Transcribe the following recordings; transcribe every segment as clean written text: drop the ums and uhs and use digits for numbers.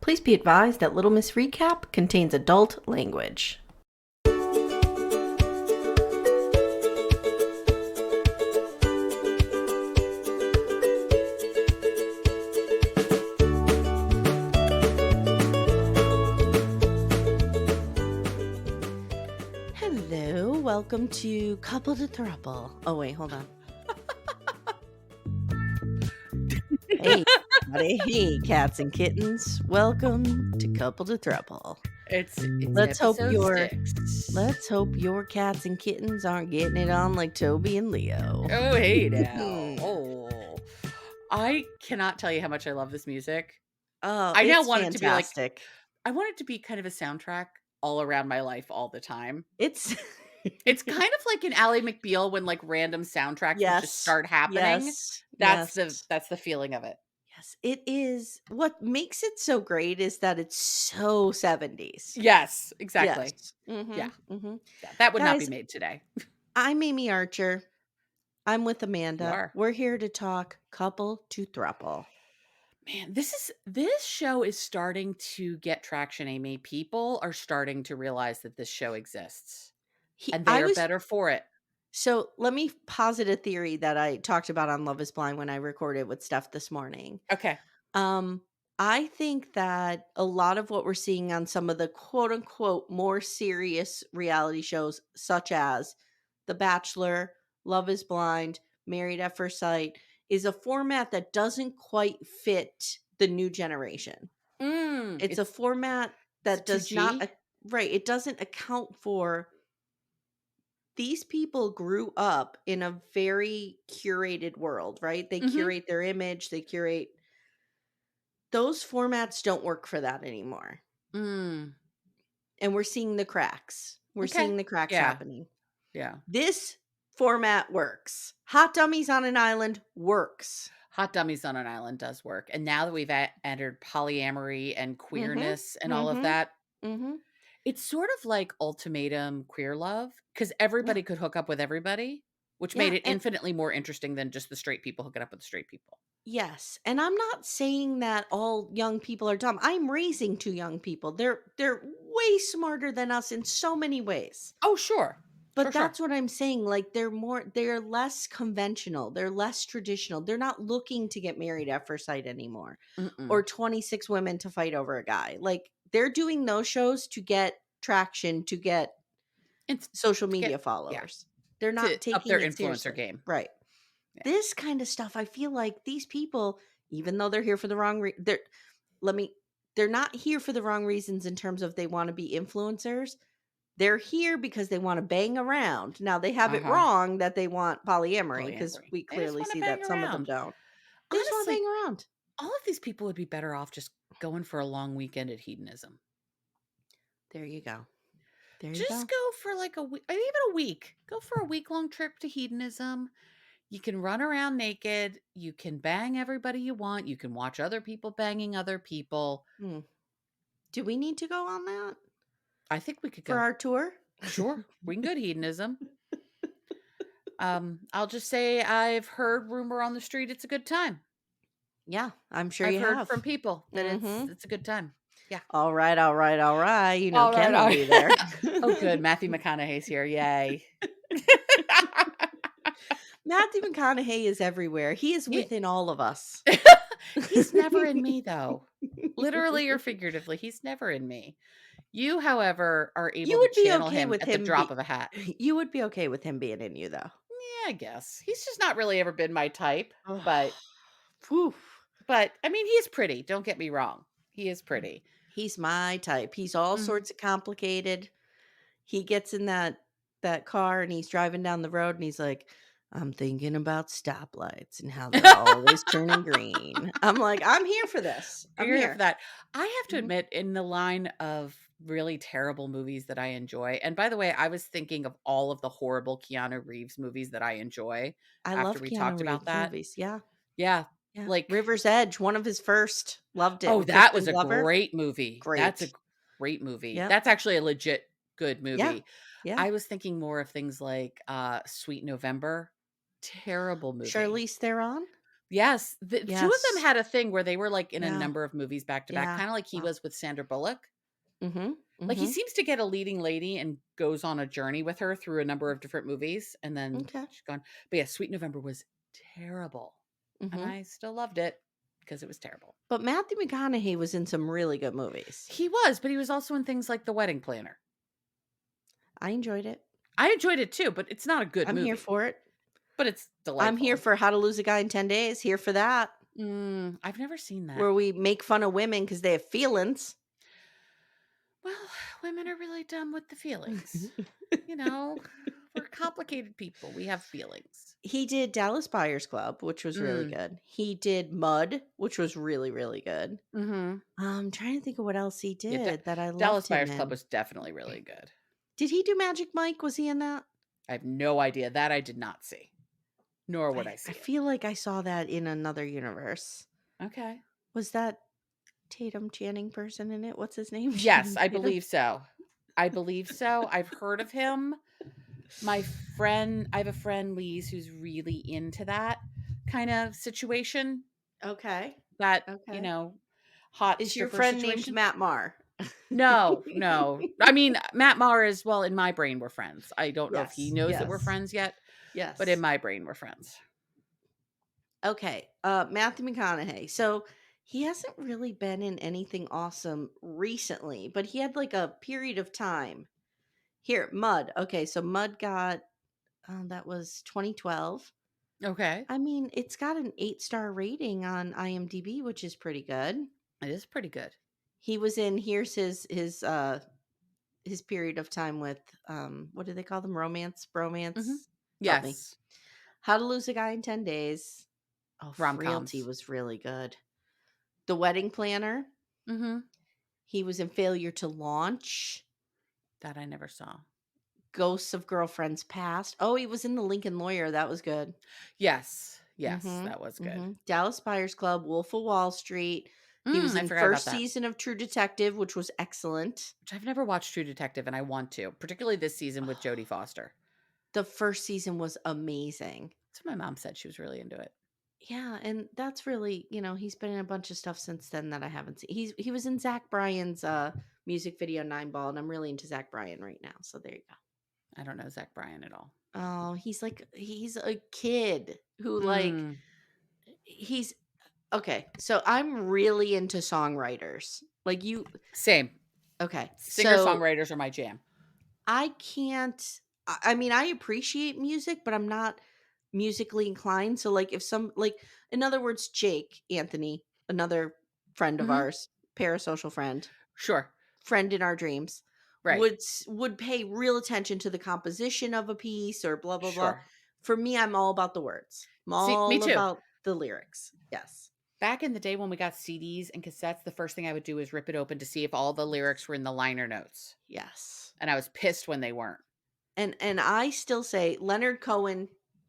Please be advised that Little Miss Recap contains adult language. Hello, welcome to Couple to Throuple. Oh wait, hold on. Hey, buddy. Hey, cats and kittens. Welcome to Couple to Throuple. It's Let's hope episode 6. your cats and kittens aren't getting it on like Toby and Leo. Oh, hey now. Oh, I cannot tell you how much I love this music. Oh, I now it's want it to be like, fantastic. I want it to be kind of a soundtrack all around my life all the time. It's It's kind of like an Ally McBeal when like random soundtracks would just start happening. yes, That's yes, the feeling of it. yes. It is. What makes it so great is that it's so 70s. Yes, exactly. Yes. Mm-hmm, Yeah. mm-hmm. Yeah, that would not be Guys, made today. I'm Amy Archer. I'm with You Amanda. are. We're here to talk Couple to Throuple. Man, this show is starting to get traction, Amy. People are starting to realize that this show exists, and they are better for it. So let me posit a theory that I talked about on Love is Blind when I recorded with Steph this morning. Okay. I think that a lot of what we're seeing on some of the quote unquote more serious reality shows, such as The Bachelor, Love is Blind, Married at First Sight, is a format that doesn't quite fit the new generation. It's a format that does not, right, it doesn't account for these people grew up in a very curated world, right? They curate their image, they curate. Those formats don't work for that anymore. And we're seeing the cracks. We're seeing the cracks happening. Yeah. This format works. Hot Dummies on an Island works. Hot Dummies on an Island does work. And now that we've entered polyamory and queerness and all of that, it's sort of like ultimatum queer love because everybody could hook up with everybody, which made it infinitely more interesting than just the straight people hooking up with the straight people. Yes, and I'm not saying that all young people are dumb. I'm raising 2 young people. They're way smarter than us in so many ways. Oh, sure. But that's what I'm saying. Like they're less conventional. They're less traditional. They're not looking to get married at first sight anymore. Or 26 women to fight over a guy. Like they're doing those shows to get traction, to get social media followers. They're not taking up their it influencer seriously. game. Right. Yeah. This kind of stuff, I feel like these people, even though they're here for the wrong they're not here for the wrong reasons in terms of they want to be influencers. They're here because they want to bang around. Now they have it wrong that they want polyamory because we clearly see that some of them don't. They just want to bang around. All of these people would be better off just going for a long weekend at hedonism. There you go. Just go for like a week, even a week. Go for a week-long trip to hedonism. You can run around naked. You can bang everybody you want. You can watch other people banging other people. Do we need to go on that? I think we could go. For our tour? Sure. We can go to hedonism. I'll just say I've heard rumor on the street it's a good time. Yeah, I'm sure I've heard from people that it's a good time. Yeah. All right. You know, Ken will be there. Oh, good. Matthew McConaughey's here. Yay. Matthew McConaughey is everywhere. He is within all of us. He's never in me, though. Literally or figuratively, he's never in me. You, however, are able to channel him at the drop of a hat. You would be okay with him being in you, though. Yeah, I guess. He's just not really ever been my type. But I mean, he's pretty. Don't get me wrong. He is pretty. He's my type. He's all sorts of complicated. He gets in that car and he's driving down the road and he's like, I'm thinking about stoplights and how they're always turning green. I'm like, I'm here for this. I'm here for that. I have to admit, in the line of really terrible movies that I enjoy, and by the way, I was thinking of all of the horrible Keanu Reeves movies that I enjoy. I love Keanu Reeves movies. Yeah. Like River's Edge, one of his first. Loved it. Oh, that was a great movie. Great. That's a great movie. Yep. That's actually a legit good movie. Yeah. I was thinking more of things like Sweet November. Terrible movie. Charlize Theron? Yes, the 2 of them Yes. had a thing where they were, like, in a Yeah. number of movies back to back, Yeah. kinda like he Wow. was with Sandra Bullock. Mhm. Like, he Mhm. seems to get a leading lady and goes on a journey with her through a number of different movies, and then Okay. she's gone. But, yeah, Sweet November was terrible, and Mhm. I still loved it because it was terrible. But Matthew McConaughey was in some really good movies. He was, but he was also in things like The Wedding Planner. I enjoyed it. I enjoyed it too, but it's not a good I'm here movie, for it. but it's I'm here delightful. for How to Lose a Guy in 10 Days, here for that, I've never seen that. where we make fun of women because they have feelings. Well, women are really dumb with the feelings. You know, we're complicated people. We have feelings. He did Dallas Buyers Club, which was really Mm. good. He did Mud, which was really, really good. Mhm. I'm trying to think of what else he Yeah, did that I Dallas loved him Buyers Club in. was definitely really good. Did he do Magic Mike? Was he in that? I have no idea. That I did not see, nor would I I see it. feel like I saw that in another universe. Okay. Was that Tatum Channing person in it? What's his name? Yes, Channing I Tatum? believe so. I believe so. I've heard of him. I have a friend, Lise, who's really into that kind of situation, Okay. that, Okay. hot Is your stripper friend named situation. Matt Marr? No, no. I mean, Matt Maher is, well, in my brain, we're friends. I don't know if he Yes. knows that we're Yes. friends yet, but in Yes. my brain, we're friends. Okay. Matthew McConaughey. So he hasn't really been in anything awesome recently, but he had like a period of time. Here, Mud. Okay, so Mud got that was 2012. Okay. I mean, it's got an 8-star rating on IMDb, which is pretty good. It is pretty good. He was in here's his period of time with what do they call them? Romance, Mhm. bromance. Help me. Yes. How to Lose a Guy in 10 Days. Oh, Frailty Rom-coms. was really good. The Wedding Planner. Mhm. He was in Failure to Launch. That I never saw. Ghosts of Girlfriends Past. Oh, he was in The Lincoln Lawyer. That was good. Yes. Yes, Mhm, that was good. mhm. Dallas Buyers Club, Wolf of Wall Street. He was I in forgot about first that. season of True Detective, which was excellent. Which I've never watched True Detective, and I want to, particularly this season with Jodie Foster. The first season was amazing. So my mom said she was really into it. Yeah, and that's really, he's been in a bunch of stuff since then that I haven't seen. He was in Zach Bryan's music video Nine Ball, and I'm really into Zach Bryan right now. So there you go. I don't know Zach Bryan at all. Oh, he's a kid who Mm. he's okay. So I'm really into songwriters. Like you Same. okay. So Singer-songwriters are my jam. I can't I mean, I appreciate music, but I'm not musically inclined. So like if some like in other words, Jake Anthony, another friend of Mhm. ours, parasocial friend, Sure. friend in our dreams, Right. would pay real attention to the composition of a piece or blah blah blah. Sure. For me, I'm all about the words. I'm See, me all too. about the lyrics. Yes. Back in the day when we got CDs and cassettes, the first thing I would do is rip it open to see if all the lyrics were in the liner notes, Yes. and I was pissed when they weren't. And I still say Leonard Cohen,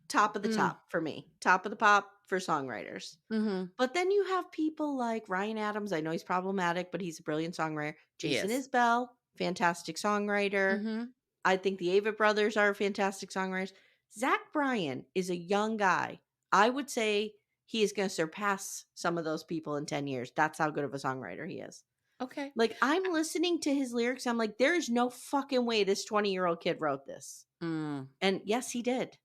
top of the Mm. top for me. Top of the pop for songwriters. Mhm. But then you have people like Ryan Adams. I know he's problematic, but he's a brilliant songwriter. He Jason is. Isbell, fantastic songwriter. Mhm. I think the Avett Brothers are fantastic songwriters. Zach Bryan is a young guy. I would say he is going to surpass some of those people in 10 years. That's how good of a songwriter he is. Okay. Like, I'm listening to his lyrics. I'm like, there is no fucking way this 20-year-old kid wrote this. Mm. And yes, he did.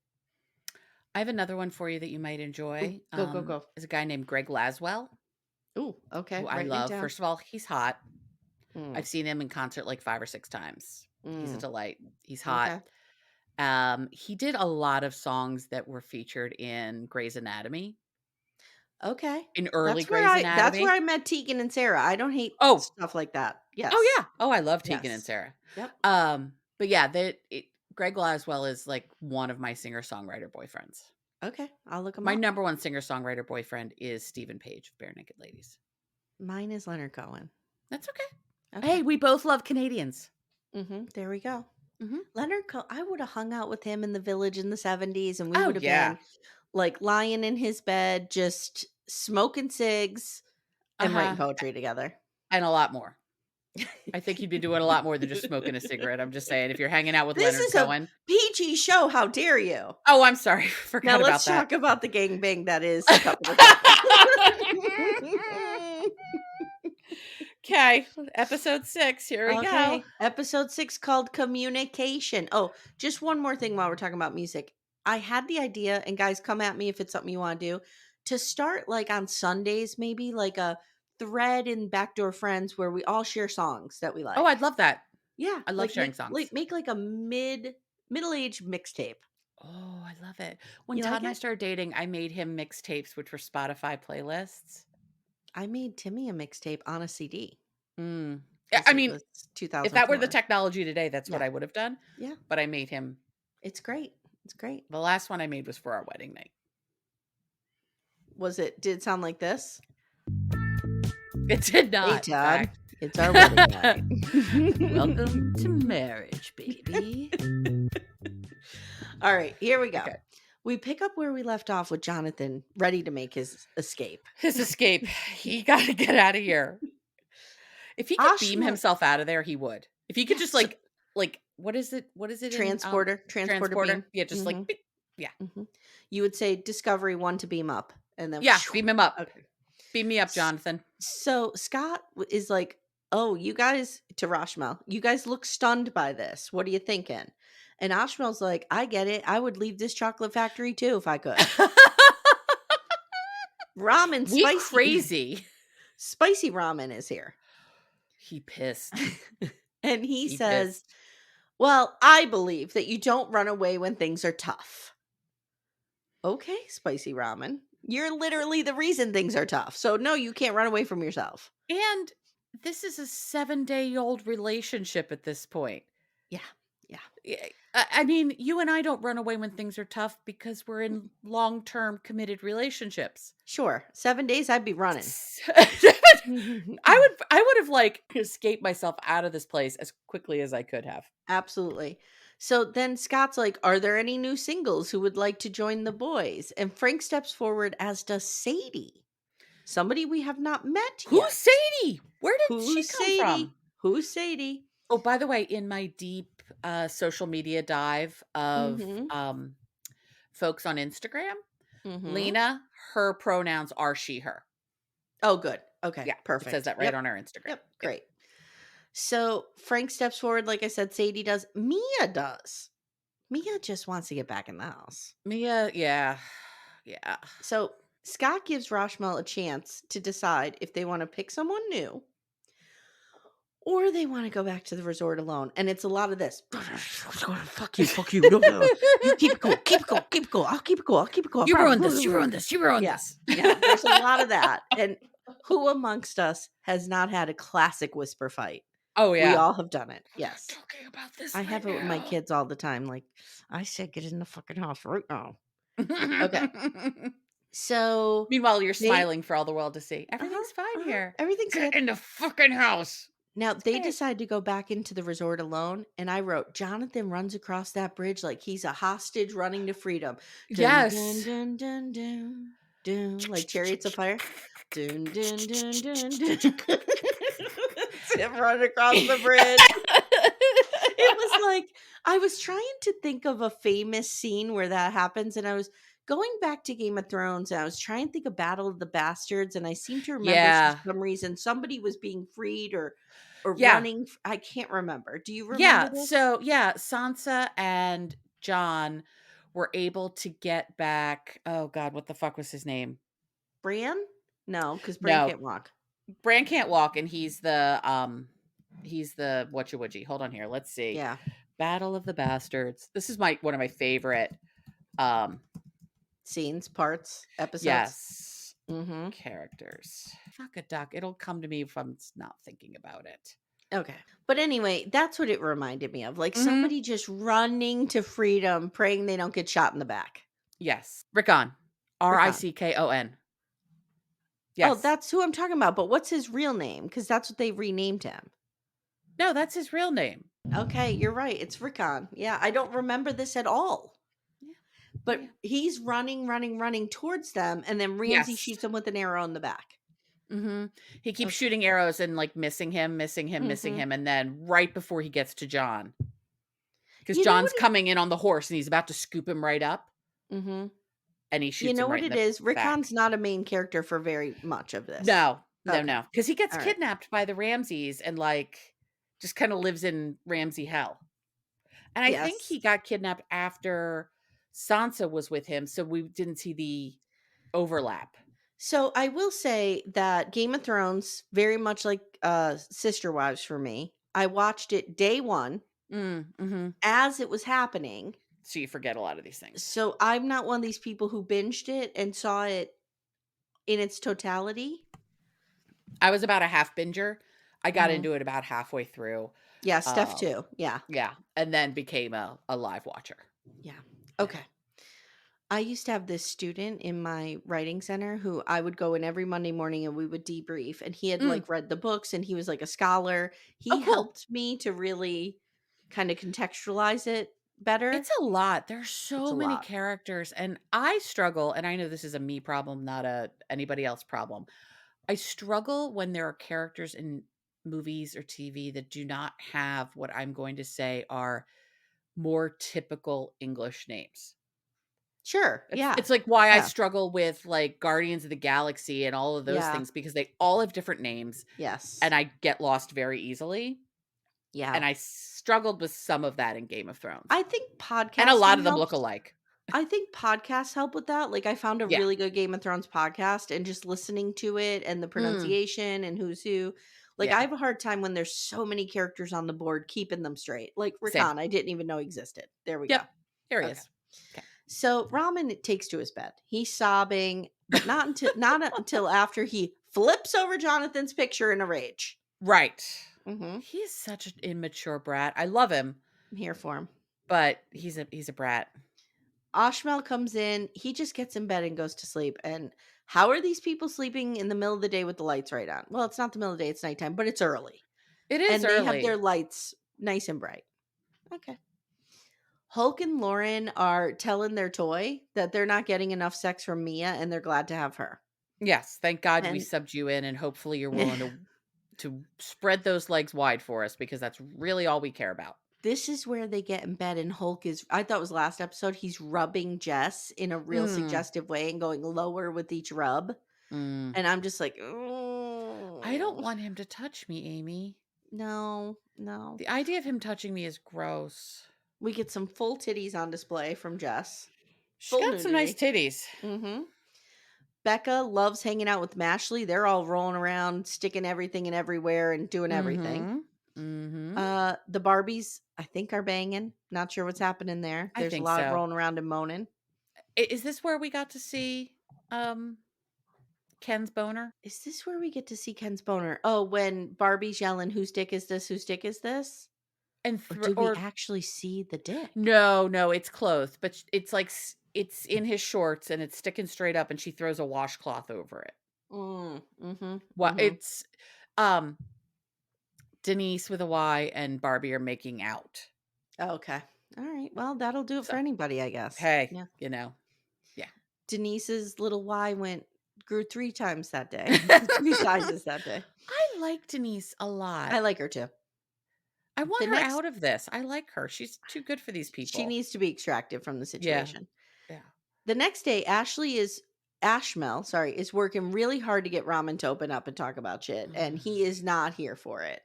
I have another one for you that you might Ooh, enjoy. go, go, go. Is a guy named Greg Laswell, Ooh, who okay. I Writing it love. down. First of all, he's hot. Mm, I've seen him in concert like 5 or 6 times. He's a mm, delight. He's hot. okay. He did a lot of songs that were featured in Grey's Anatomy, Okay. in early Grey's That's where Anatomy. I met Tegan and Sarah. I don't hate Oh, stuff like that. oh, Yes. yeah. Oh, I love Tegan and Yes. Sarah. Yep. But yeah, Greg Laswell is, like, one of my singer-songwriter boyfriends. Okay. I'll look them My up. number 1 singer-songwriter boyfriend is Stephen Page of Bare Naked Ladies. Mine is Leonard Cohen. That's okay. Okay. Hey, we both love Canadians. There we go. Mhm. Leonard Cohen, I would have hung out with him in the village in the 70s and we Oh, would have yeah. been like lying in his bed, just smoking cigs and writing Uh-huh, poetry together. and a lot more. I think he'd be doing a lot more than just smoking a cigarette. I'm just saying, if you're hanging out with This Leonard is a Cohen. PG show, how dare you? Oh, I'm sorry. Now Forgot let's about that. talk about the gangbang that is Cup of the Devil. Okay, episode 6, here we go. Okay, episode 6 called Communication. Oh, just one more thing while we're talking about music. I had the idea, and guys, come at me if it's something you want to do, to start like on Sundays, maybe like a thread in Backdoor Friends where we all share songs that we Oh, I'd like. love that. Yeah, I love like sharing songs. make like a middle-aged mixtape. Oh, I love it. When You Todd like and I it? started dating, I made him mixtapes, which were Spotify playlists. I made Timmy a mixtape on a CD Mm. Yeah, because I it mean, was if that were the 2004. technology today, that's what Yeah, I would have done. yeah, But I made him. it's great. It's great. The last one I made was for our wedding night. Did it sound like this? It did Hey, not, in Todd, fact. it's our wedding night. Welcome to marriage, baby. All right, here we go. Okay. We pick up where we left off with Jonathan ready to make his escape. His escape. He got to get out of here. If he could beam Ashma, himself out of there, he would. If he could just yes, what is it? What is it transporter beam. Yeah, just like Mhm, beep. Yeah. mhm. You would say Discovery 1 to beam up, and then Yeah, beam him up. okay. Beam me up, S- Jonathan. So Scott is like, "Oh, you guys," to Rashmel, "you guys look stunned by this. What are you thinking?" And Ashmel's like, "I get it. I would leave this chocolate factory too if I could." Ramen, We spicy, crazy. spicy ramen is here. He pissed. And he He says, pissed. "Well, I believe that you don't run away when things are tough." Okay, spicy ramen. You're literally the reason things are tough. So no, you can't run away from yourself. And this is a 7-day-old relationship at this point. Yeah. Yeah. Yeah, I mean, you and I don't run away when things are tough because we're in long-term committed relationships. Sure. 7 days I'd be running. I would have like escaped myself out of this place as quickly as I could have. Absolutely. So then Scott's like, "Are there any new singles who would like to join the boys?" And Frank steps forward, as does Sadie, somebody we have not met Who's yet. Sadie? Where did she Who's come Sadie? from? Who's Sadie? Oh, by the way, in my deep social media dive of Mm-hmm. folks on Instagram, Mm-hmm. Lena, her pronouns are she, her. Oh, good. Okay, Yeah, it says perfect. that right Yep. on our Instagram. Yep. Yep. Great. So Frank steps forward, like I said, Sadie does. Mia does. Mia just wants to get back in the house. Mia, yeah. So Scott gives Rashmel a chance to decide if they want to pick someone new or they want to go back to the resort alone. And it's a lot of this. Fuck you, fuck you. No, no. You keep it cool. Keep it cool. Keep it cool. I'll keep it cool. I'll keep it cool. I You promise. ruined this. You ruined this. You ruined Yeah. this. Yeah. There's a lot of that. And who amongst us has not had a classic whisper fight? Oh, yeah. We all have done it. We're not Yes. talking about this I right have it with my now. kids all the time. Like, I said, get in the fucking house right now. Okay. So Meanwhile, you're they smiling for all the world to see. Everything's fine here. everything's Get good. in the fucking house. Now they Okay. decide to go back into the resort alone, and I wrote, Jonathan runs across that bridge like he's a hostage running to freedom. Dun, dun, Yes. dun, dun, dun, dun, like Chariots of Fire. Dun, dun, dun, dun, dun. It's him running across the bridge. It was like, I was trying to think of a famous scene where that happens, and I was going back to Game of Thrones, and I was trying to think of Battle of the Bastards, and I seem to remember for Yeah. some reason somebody was being freed or Yeah. running. I can't remember. Do you remember Yeah. this? So, yeah, Sansa and John were able to get back. Oh, God, what the fuck was his name? Bran? No, because Bran No, can't walk. Bran can't walk, and he's the whatcha-wudgy. Hold on here. Let's see. Yeah. Battle of the Bastards. This is one of my favorite Scenes, parts, episodes. yes, Mm-hmm. characters. Fuck a duck. It'll come to me if I'm not thinking about it. Okay. But anyway, that's what it reminded me of. Like Mhm. somebody just running to freedom, praying they don't get shot in the back. Yes. Rickon. Rickon. Yes. Oh, that's who I'm talking about. But what's his real name? Because that's what they renamed him. No, that's his real name. Okay, you're right. It's Rickon. Yeah, I don't remember this at all. Yeah. But he's running towards them, and then Ramsay Yes. shoots him with an arrow in the back. Mhm. He keeps Okay. shooting arrows and, like, missing him, missing him, missing Mhm. him, and then right before he gets to John, because You know what John's it coming in on the horse and he's about to scoop him right up, Mhm. and he You shoots know him what right in it the is? Rickon's back. not a main character for very much of this. No, no, Okay. no, because he gets Alright. kidnapped by the Ramseys and, like, just kinda lives in Ramsey hell. And I think Yes. he got kidnapped after Sansa was with him, so we didn't see the overlap. So, I will say that Game of Thrones, very much like, Sister Wives for me, I watched it day 1 Mhm. as it was happening. So you forget a lot of these things. So, I'm not one of these people who binged it and saw it in its totality. I was about a half binger. I got Mhm. into it about halfway through, Yeah, Steph um, too. Yeah. yeah, and then became a live watcher. Yeah. Yeah. Okay. I used to have this student in my writing center who I would go in every Monday morning and we would debrief. And he had Mm. like read the books and he was like a scholar. Oh, He cool. helped me to really kind of contextualize it better. It's a lot. There's It's so a many lot. characters, and I struggle, and I know this is a me problem, not a anybody else problem. I struggle when there are characters in movies or TV that do not have what I'm going to say are more typical English names. Sure. It's Yeah. like why I Yeah. struggle with, like, Guardians of the Galaxy and all of those Yeah. things because they all have different names, Yes. and I get lost very easily, Yeah. and I struggled with some of that in Game of Thrones, I think and a lot podcasting of them look helps. alike. I think podcasts help with that. Like I found a Yeah. really good Game of Thrones podcast and just listening to it and the Mm. pronunciation and who's who. Like I Yeah. have a hard time when there's so many characters on the board keeping them straight. Like Same. Rakan, I didn't even know existed. There we go. Yep. There he Okay. is. Okay. So Ramen takes to his bed. He's sobbing, but not until after he flips over Jonathan's picture in a rage. Right. Mhm. He's such an immature brat. I love him, I'm here for him. but he's a brat. Ashmel comes in, he just gets in bed and goes to sleep, and how are these people sleeping in the middle of the day with the lights right on? Well, it's not the middle of the day, it's nighttime, but it's early, It is and they have their early. lights nice and bright. Okay. Hulk and Lauren are telling their toy that they're not getting enough sex from Mia, and they're glad to have her. Yes, thank God we And subbed you in, and hopefully you're willing to spread those legs wide for us because that's really all we care about. this is where they get in bed, and Hulk is I thought it was last episode, he's rubbing Jess in a real Mm, suggestive way and going lower with each rub, mm. and I'm just like, I don't "Ooh, want him to touch me, Amy. no, no." The idea of him touching me is gross. We get some full titties on display from Jess. She's Full got some nice nudity. titties. Mhm. Becca loves hanging out with Mashley. They're all rolling around, sticking everything and everywhere and doing everything. Mhm. Mhm. The Barbies, I think, are banging. Not sure what's happening there. I There's a think lot of so. rolling around and moaning. Is this where we got to see, um, Ken's boner? Is this where we get to see Ken's boner? Oh, when Barbie's yelling, "Whose dick is this? Whose dick is this?" And Or thr do we or actually see the dick? no, no, it's clothed, but it's like it's in his shorts and it's sticking straight up and she throws a washcloth over it. Mhm. What Mhm. it's um Denise with a Y and Barbie are making out. Okay. All right. Well, that'll do it for So, anybody, I guess. hey, Yeah. yeah. Denise's little Y grew 3 times that day, 3 sizes that day. I like Denise a lot. I like her too. I want The her next out of this. I like her. She's too good for these she people. needs to be extracted from the Yeah. situation. Yeah. The next day, Ashmel, sorry, is working really hard to get Ramen to open up and talk about shit, and he is not here for it.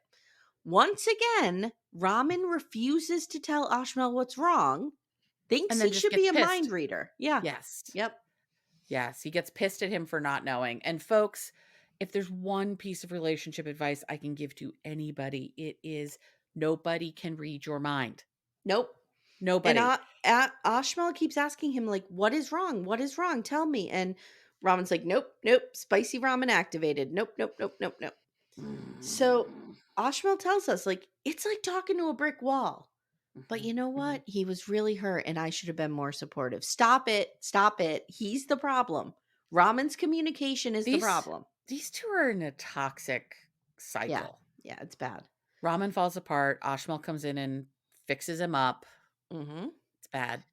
Once again, Ramen refuses to tell Ashmel what's wrong, thinks And he then just should gets be a mind pissed. reader. Yeah. Yes. Yep. Yes, he gets pissed at him for not knowing. And folks, if there's one piece of relationship advice I can give to anybody, it is nobody can read your mind. Nope. And Nobody. Ashmal keeps asking him, like, "What is wrong? What is wrong? Tell me." And Ramen's like, "Nope, nope. Spicy ramen activated. Nope, nope, nope, nope, nope." So Mm. Ashmal tells us, like, it's like talking to a brick wall. But Mhm, you know mhm. what? He was really hurt, and I should have been more supportive. Stop it. Stop it. He's the problem. Ramen's communication is the These problem. these 2 are in a toxic Yeah. cycle. Yeah, it's bad. Ramen falls apart, Ashmal comes in and fixes him up. Hmm. It's bad.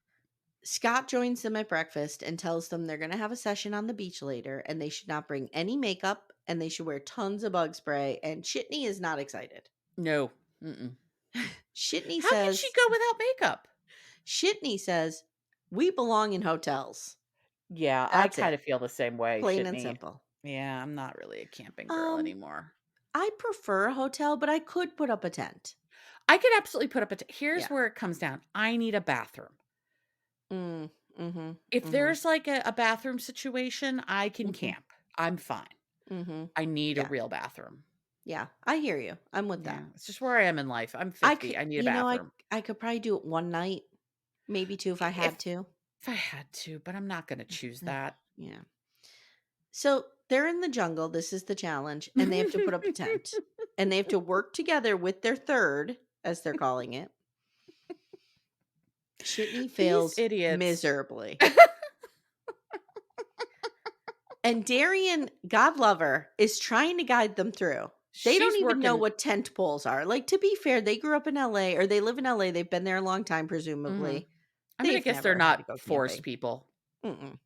Scott joins them at breakfast and tells them they're going to have a session on the beach later and they should not bring any makeup and they should wear tons of bug spray, and Shitney is not excited. No. Mm-mm. Shitney How can she says go without makeup? Shitney says, "We belong in hotels." Yeah, I That's it. kinda feel the same way, Plain and Shitney. simple. Yeah, I'm not really a camping girl Um, anymore. I prefer a hotel, but I could put up a tent. I could absolutely put up a here's Yeah. where it comes down. I need a bathroom. Mm, mhm, If mhm, there's, like, a bathroom situation, I can mhm, camp. I'm fine. mhm. I need a Yeah, real bathroom. yeah, I hear you. I'm with that. Yeah, it's just where I am in life. I'm I 50. could I need a you know, bathroom. I could probably do it one night, maybe 2 if I If had to. if I had to, but I'm not gonna choose Ugh, that. yeah. So, they're in the jungle, this is the challenge, and they have to put up a tent, and they have to work together with their 3rd, as they're calling it. Shitney These fails idiots. miserably. And Darian, God love her, is trying to guide them through. They don't She's even know working. what tent poles are. Like, to be fair, they grew up in LA or they live in LA. They've been there a long time, Mhm. presumably. I'm gonna They've guess they're never had to not go forest camping. people. Mm-mm.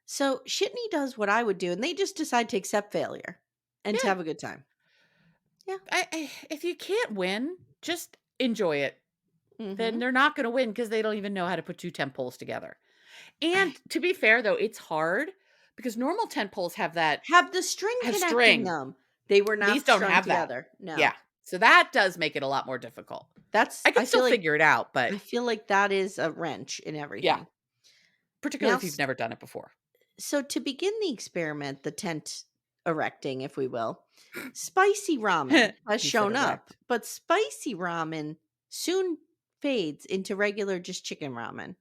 So Shitney does what I would do, and they just decide to accept failure and to Yeah. have a good time. Yeah. If you can't win, just enjoy it. Then Mm-hmm. they're not gonna win because they don't even know how to put 2 tent poles together. And to be fair, though, it's hard because normal tent poles Have the string have connecting string. them. They were These not don't strung have that. together. No. Yeah. So that does make it a lot more difficult. That's I could still figure it out, but I feel like that is a wrench in yeah, everything. particularly Now if you've never done it before. So to begin the experiment, the tent erecting, if we will, spicy ramen has He said shown up, erect. but spicy ramen soon fades into regular just chicken ramen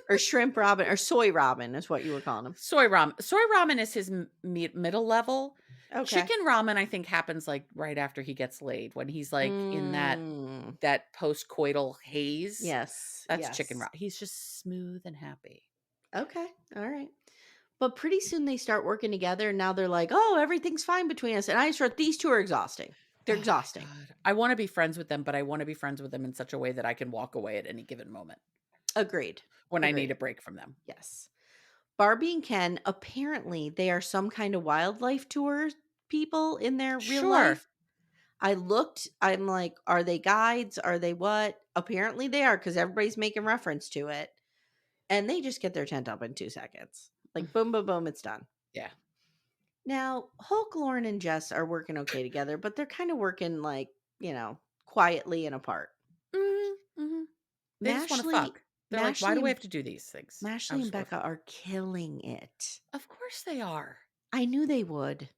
or shrimp ramen or soy ramen is what you were calling them. Soy ramen. Soy ramen is his middle level. Okay. Chicken ramen, I think, happens like right after he gets laid when he's like in Mm, that post-coital haze. yes, That's chicken yes. ramen. He's just smooth and happy. Okay. All right. But pretty soon they start working together and now they're like, oh, everything's fine between us. And I just wrote, these two are exhausting. They're Oh my exhausting. god. I wanna be friends with them, but I wanna be friends with them in such a way that I can walk away at any given moment Agreed. when I need Agreed. a break from them. Yes. Barbie and Ken, apparently, they are some kind of wildlife tour people in their real Sure. life. I looked, I'm like, are they guides? Are they what? Apparently they are because everybody's making reference to it. And they just get their tent up in 2 seconds. Like boom, boom, boom, it's done. Yeah. Now, Hulk, Lauren, and Jess are working okay together, but they're kind of working like, quietly and apart. Mhm, mhm. They just wanna Mashley, fuck. They're like, "Why Mashley do we and have to do these things? I Mashley and just wanna Becca fuck." are killing it. Of course they are. I knew they would.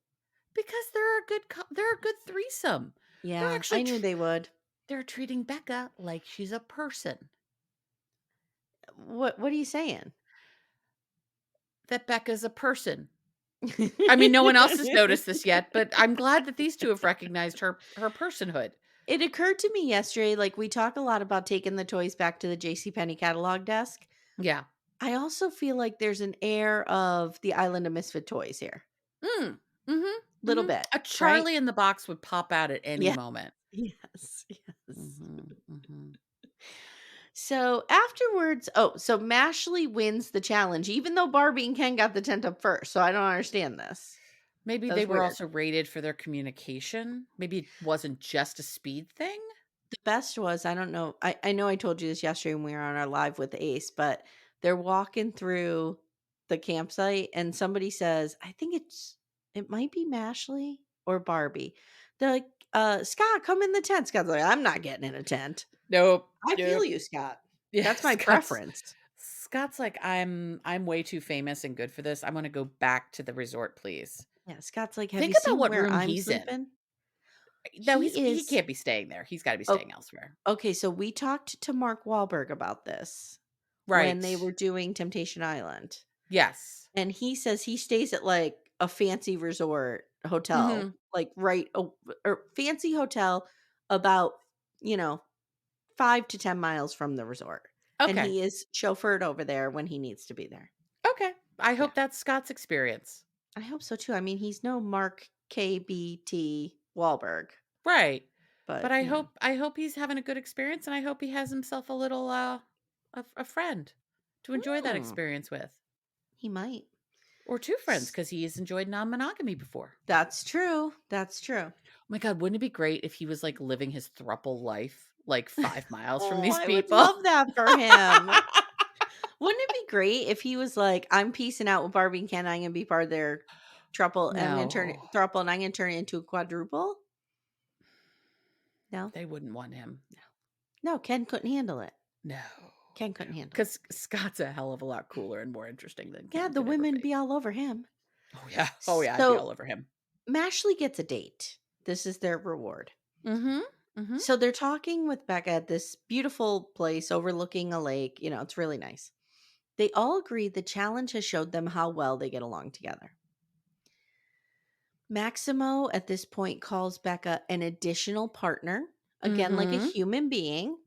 Because they're a good threesome. They're Yeah, actually I knew they would. they're treating Becca like she's a person. What are you saying? That Becca's a person. I mean, no one else has noticed this yet, but I'm glad that these 2 have recognized her personhood. It occurred to me yesterday, like, we talk a lot about taking the toys back to the JCPenney catalog desk. Yeah. I also feel like there's an air of the Island of Misfit Toys here. Mm. Mhm, Little mhm. bit, A right? Charlie in the Box would pop out at any Yeah. moment. Yes, yes. Mhm, mhm. So afterwards so Mashley wins the challenge, even though Barbie and Ken got the tent up first, so I don't understand this. Maybe they That's were weird. also rated for their communication. Maybe it wasn't just a speed thing? The best was, I don't know, I know I told you this yesterday when we were on our live with Ace, but they're walking through the campsite and somebody says, I think it might be Mashley or Barbie. They're like, Scott, come in the tent. Scott's like, I'm not getting in a tent. Nope, I feel nope. you, Scott. Yeah, That's my preference. Scott's like, I'm way too famous and good for this. I wanna go back to the resort, please." Yeah, Scott's like, have Think you about seen what where room I'm he's in. sleeping? No, He he is can't be staying there. He's gotta be oh, staying elsewhere. okay, so we talked to Mark Wahlberg about this when Right. they were doing Temptation Island. Yes. And he says he stays at, like, a fancy resort hotel, Mhm. like, right o or fancy hotel about, you know, 5 to 10 miles from the resort, and Okay. he is chauffeured over there when he needs to be there. Okay. I Yeah, hope that's Scott's experience. I hope so too. I mean, he's no Mark KBT Wahlberg, Right. But but, I hope he's having a good experience, and I hope he has himself a little, a friend to enjoy that Hmm, experience with. he might. Or 2 friends S because he's enjoyed non-monogamy before. That's true, that's true. Oh my god, wouldn't it be great if he was, like, living his throuple life, like, 5 miles from Oh, these I would people? love that for him. Wouldn't it be great if he was like, "I'm peacing out with Barbie and Ken, I'm gonna be part of their throuple, I'm gonna turn it No. throuple, and I'm gonna turn it into a quadruple?" No? They wouldn't want him. No, Ken couldn't handle it. No, Ken no, couldn't handle it. because Scott's a hell of a lot cooler and more interesting than Yeah, Ken the could ever women be. be all over him. Oh, yeah. Oh, yeah, I'd be So, all over him. Mashley gets a date. This is their reward. Mhm, mhm. So they're talking with Becca at this beautiful place overlooking a lake. It's really nice. They all agree the challenge has showed them how well they get along together. Maximo at this point calls Becca an additional partner, again, like a Mhm. human being.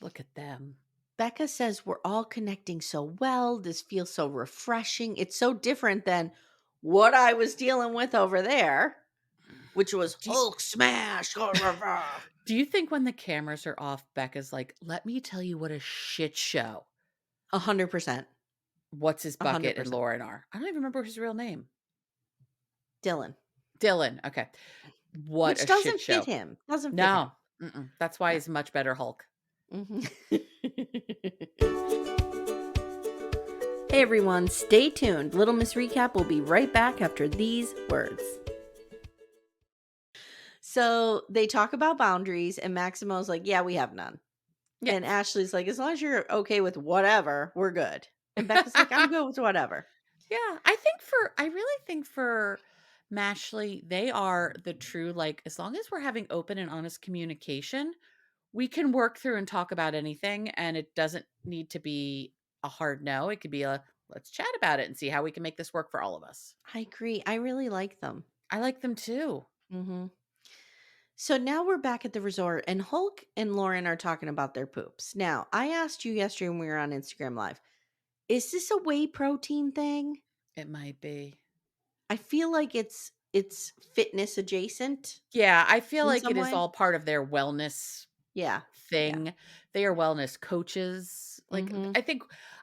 Look at them. Becca says, "We're all connecting so well. This feels so refreshing. It's so different than what I was dealing with over there, which was Do Hulk smash." do you think when the cameras are off, Becca's like, "Let me tell you what a shit show 100%. What's His Bucket and 100%. Lauren are." I don't even remember his real name. Dylan, Dylan, okay. What which a shit doesn't fit show. him. Doesn't fit him. No, that's why No. he's much better Hulk. Mhm. Hey everyone, stay tuned. Little Miss Recap will be right back after these words. So they talk about boundaries, and Maximo's like, "Yeah, we have none." Yeah. And Ashley's like, "As long as you're okay with whatever, we're good." And Becca's like, "I'm good with whatever." Yeah, I really think for Mashley, they are the true, like, as long as we're having open and honest communication, we can work through and talk about anything, and it doesn't need to be a hard no. It could be a, "Let's chat about it and see how we can make this work for all of us." I agree. I really like them. I like them too. Hmm. So now we're back at the resort, and Hulk and Lauren are talking about their poops. Now, I asked you yesterday when we were on Instagram Live, is this a whey protein thing? It might be. I feel like it's fitness adjacent Yeah, I feel in like some it is way. all part of their wellness Yeah. Yeah. thing. They are wellness coaches. Like, Mhm.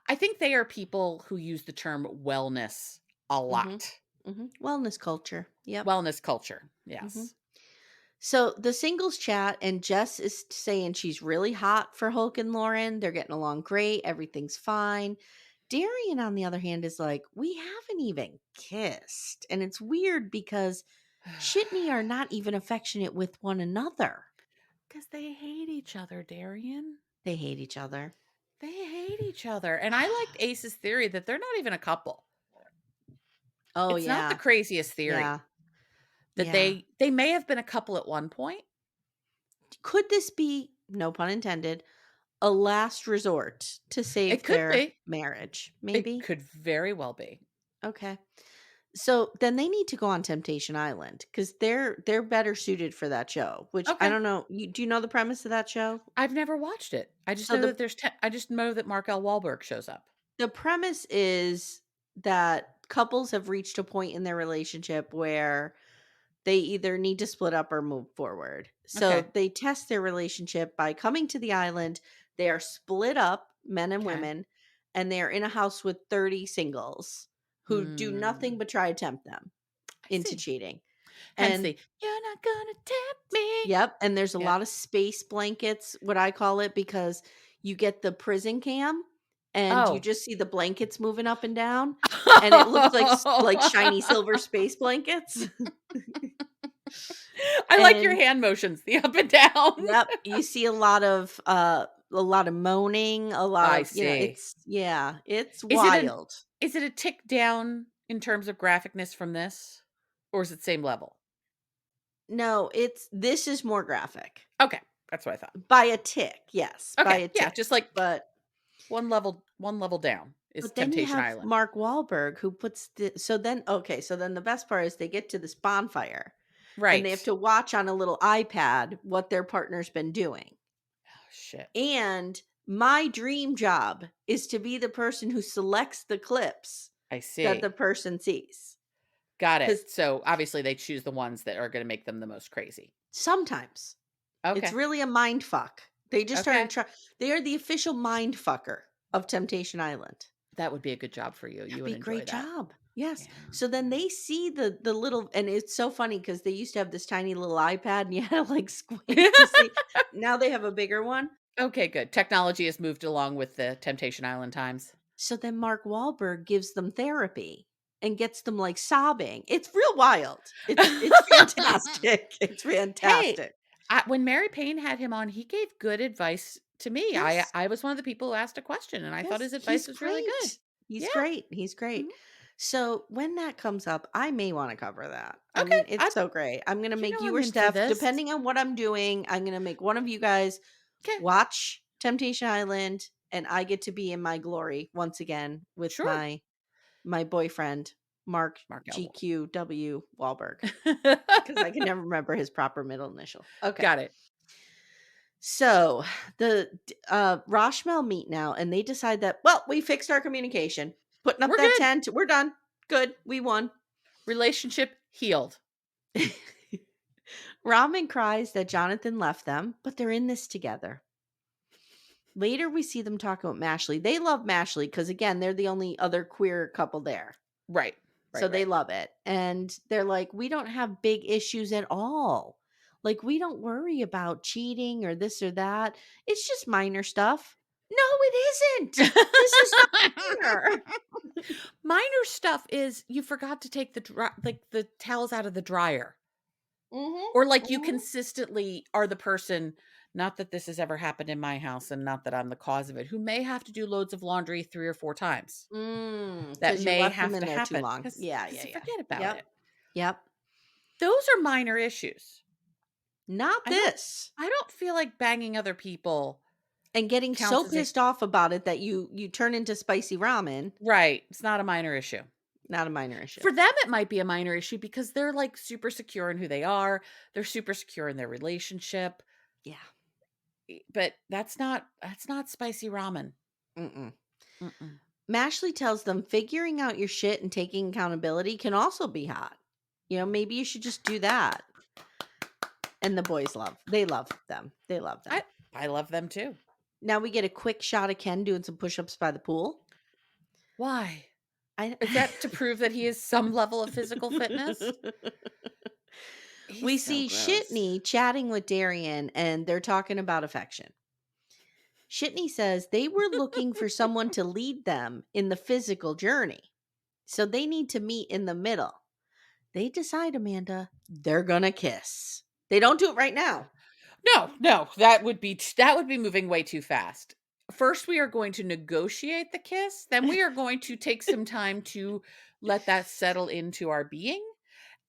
I think they are people who use the term wellness a Mhm. lot. Mhm. Wellness culture. Yep. Wellness culture. Mhm. Yes. So the singles chat, and Jess is saying she's really hot for Hulk and Lauren. They're getting along great. Everything's fine. Darian, on the other hand, is like, "We haven't even kissed." And it's weird because Shitney are not even affectionate with one another. Because they hate each other, Darian. They hate each other. They hate each other. And I liked Ace's theory that they're not even a couple. Oh, It's not the yeah. craziest theory Yeah. that Yeah. they may have been a couple at one point. Could this be, no pun intended, a last resort to It save could their be. marriage? It Maybe? could very well be. Okay. So then they need to go on Temptation Island because they're better suited for that show. Which I Okay. don't know. Do you know the premise of that show? I've never watched it. I just So know that I just know that Mark L. Wahlberg shows up. the premise is that couples have reached a point in their relationship where they either need to split up or move forward. So Okay. they test their relationship by coming to the island. They are split up, men and Okay. women, and they are in a house with 30 singles who do nothing Mm, but try to tempt them I into see. cheating. Hence And the "You're not gonna tempt me." yep, and there's a Yep. lot of space blankets, what I call it, because you get the prison cam and you Oh. just see the blankets moving up and down, and it looks like shiny silver space blankets. I like your And hand motions, the up and down. yep, you see a lot of moaning, a lot I of, see. it's, yeah, it's Is it an wild. is it a tick down in terms of graphicness from this? Or is it same level? No, this is more graphic. Okay, that's what I thought. By a tick, yes, by Okay, a yeah, tick. just like But one level down is But then you Temptation have Island. Mark Wahlberg who puts so then the best part is they get to this bonfire, and they have Right. to watch on a little iPad what their partner's been doing. Oh, shit. And my dream job is to be the person who selects the clips I that the see. person sees. Got it. Because So, obviously, they choose the ones that are gonna make them the most crazy. sometimes it's Okay. really a mind fuck. They just are Okay. they are the official mind fucker of Temptation Island. That would be a good job for you. That'd You be would a enjoy great that. job. Yes. Yeah. So then they see the little, and it's so funny because they used to have this tiny little iPad and you had to like squint to see. Now they have a bigger one. Okay, good. Technology has moved along with the Temptation Island times. So then Mark Wahlberg gives them therapy and gets them like sobbing. It's real wild. It's fantastic. It's Hey, fantastic. when Mary Payne had him on, he gave good advice to me. I Yes. I was one of the people who asked a question, and I thought Yes, his he's advice was really good. great. He's Yeah. great. He's Mhm. great. So when that comes up, I may want to cover that. I Okay. mean, it's so great. I'm gonna make you or I'm in for Steph, this. depending on what I'm doing, I'm gonna make one of you guys Okay. watch Temptation Island, and I get to be in my glory once again with Sure. my boyfriend, Mark Mark Elwell. GQW Wahlberg, because I can never remember his proper middle initial. Okay. Got it. So Roshmel meet now and they decide that, well, we fixed our communication. Putting up We're that good. tent, we're done. Good. We won. Relationship healed. Ramen cries that Jonathan left them, but they're in this together. Later, we see them talk about Mashley. They love Mashley because, again, they're the only other queer couple there. Right. So Right, they right. love it. And they're like, we don't have big issues at all. Like, we don't worry about cheating or this or that. It's just minor stuff. No, it isn't. This is not minor. Minor stuff is you forgot to take the towels out of the dryer. Mhm. Or like you Mhm. consistently are the person, not that this has ever happened in my house and not that I'm the cause of it, who may have to do loads of laundry 3 or 4 times. That Because you may left them have in to there too happen long. because Yeah, yeah, because you yeah. forget about Yep. it. Yep. Those are minor issues. Not I don't this. I don't feel like banging other people And getting so counts as a pissed off about it that you turn into spicy ramen, right, it's not a minor issue. not a minor issue. For them, it might be a minor issue because they're, like, super secure in who they are, they're super secure in their relationship, Yeah. but that's not spicy ramen. Mm-mm. Mm-mm. Mashley tells them figuring out your shit and taking accountability can also be hot. Maybe you should just do that. And the boys they love them. They love them. I I love them too. Now we get a quick shot of Ken doing some push-ups by the pool. Why? I Is that to prove that he has some level of physical fitness? He's We so see gross. Shitney chatting with Darian and they're talking about affection. Shitney says they were looking for someone to lead them in the physical journey. So they need to meet in the middle. They decide, Amanda, they're gonna kiss. They don't do it right now. No, no, that would be moving way too fast. First, we are going to negotiate the kiss, then we are going to take some time to let that settle into our being.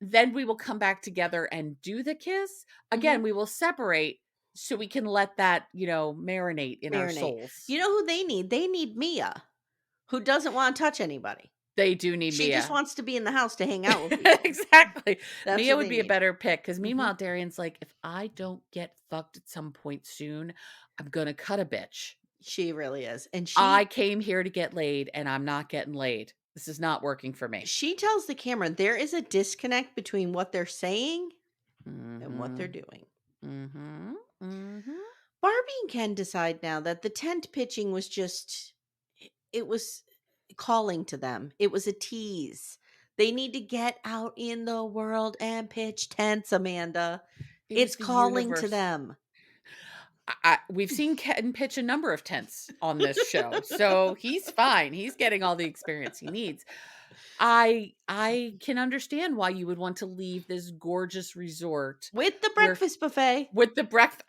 Then we will come back together and do the kiss. Mhm. Again, we will separate so we can let that, marinate in our Marinate. souls. You know who they need? They need Mia, who doesn't want to touch anybody. They do need She just Mia. wants to be in the house to hang out with people. Exactly. That's Mia what would they be a need. better pick because Mhm. meanwhile, Darian's like, if I don't get fucked at some point soon, I'm gonna cut a bitch. She really is. And I came here to get laid and I'm not getting laid. This is not working for me. she tells the camera there is a disconnect between what they're saying and what they're Mhm. doing. Mhm. Mhm. Barbie and Ken decide now that the tent pitching was just it was calling to them. It was a tease. They need to get out in the world and pitch tents, Amanda. It was It's the calling to universe. them. We've seen Ken pitch a number of tents on this show, so he's fine. He's getting all the experience he needs. I can understand why you would want to leave this gorgeous resort With the where breakfast buffet. with the breakfast.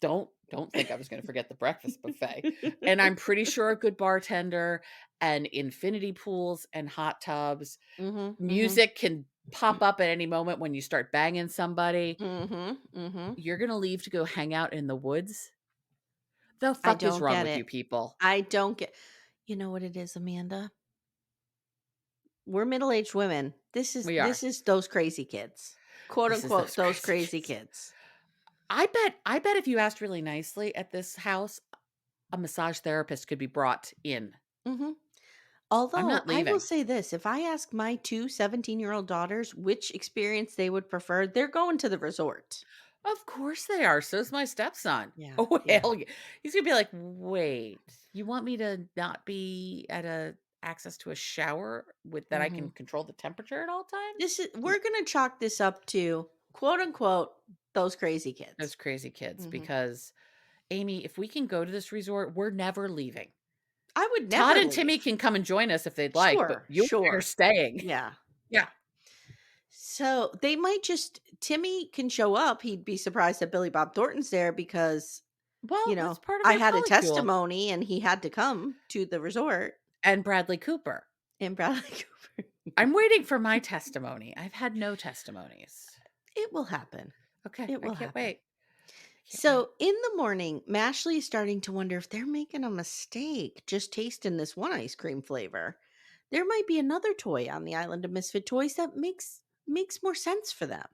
Don't think I was going to forget the breakfast buffet. And I'm pretty sure a good bartender and infinity pools and hot tubs. Mhm, mhm, Music can pop up at any moment when you start banging somebody. mhm, mhm. You're going to leave to go hang out in the woods? The I fuck is don't wrong get with it. you people? I don't get You know what it is, Amanda? We're middle-aged women. This is We this are. is those crazy kids. Quote This is unquote those those crazy crazy kids. kids. I bet if you asked really nicely at this house, a massage therapist could be brought in. Mhm. I'm Although, not I will leaving. say this, if I ask my 2 17-year-old daughters which experience they would prefer, they're going to the resort. Of course they are. So's my stepson. Yeah, Oh, yeah. hell yeah. He's gonna be like, "Wait, you want me to not be at a access to a shower with that I can Mhm. control the temperature at all times? We're gonna chalk this up to, quote, unquote, "those crazy Those kids." crazy kids, Mhm. because, Amy, if we can go to this resort, we're never leaving. I would Todd never and Timmy leave. can come and join us if they'd like, but Sure, you and I are sure. staying. Yeah, Yeah. yeah. So, they might just Timmy can show up, he'd be surprised that Billy Bob Thornton's there because, Well, that's part of I your had a polycule. testimony and he had to come to the resort And Bradley Cooper. in Bradley Cooper. I'm waiting for my testimony. I've had no testimonies. It will happen. Okay, It I will can't happen. wait. I can't wait. So in the morning, Mashley is starting to wonder if they're making a mistake just tasting this one ice cream flavor. There might be another toy on the island of misfit toys that makes more sense for them.